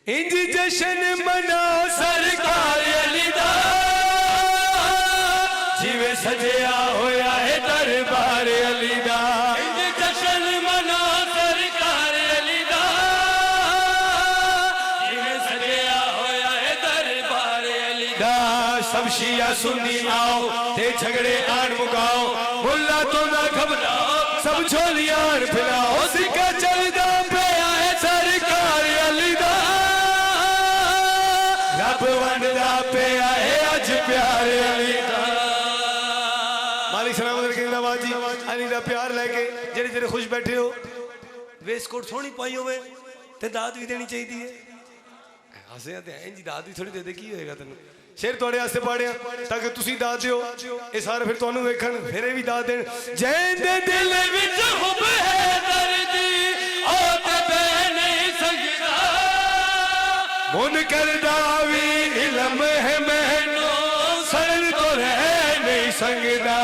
इंज जश्न मनाओ सरकार अली दा जिवे सजया होया है दरबार अली दा। इंज जश्न मनाओ सरकार अली दा जिवे सजया होया है दरबार अली दा। सब शिया सुन्नी आओ ते झगड़े आन मुकाओ, मुल्ला तो ना घबराओ सब झोलियां फिलाओ। सिक्का चलदा पे आए सरकार अली दा, रब वंडदा पे आए अज प्यार अली दा। मालिक सलामत रखे जिंदाबाद जी। अली दा प्यार लेके जेड़े जेड़े खुश बैठे हो, वेस्टकोट सोहनी पाई होवे ते दाद भी देनी चाहिए है। हसे ते इंज दाद भी थोड़ी दे दे की होएगा तेन। शेर तुहाडे वास्ते पढ़िया ताकि तुसी दाद दियो, ये सारे फिर तुहानू वेखण फिर भी दाद देण। जैंदे दिल विच हुब है दर्दी ओ ते बह नहीं सकदा, मुनकर दा वी इल्म है मैनू सड़न तो रह नहीं सकदा।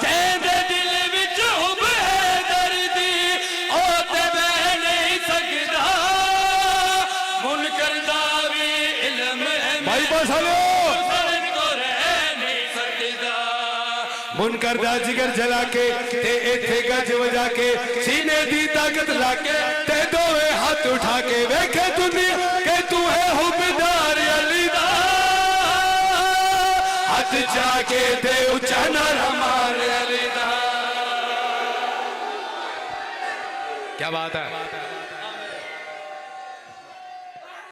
जैंदे दिल विच हुब है दर्दी ओ ते बह नहीं सकदा, मुनकर दा वी इल्म है भाई बस हलो मुनकर दा जिगर जला के ते इथे गज वजा के सीने दी ताकत लाके ते दोवे हाथ उठा के वेखे दुनिया के तू है हुबदार अली दा। हाथ जाके दे उचा नारा मार अली दा। क्या बात है।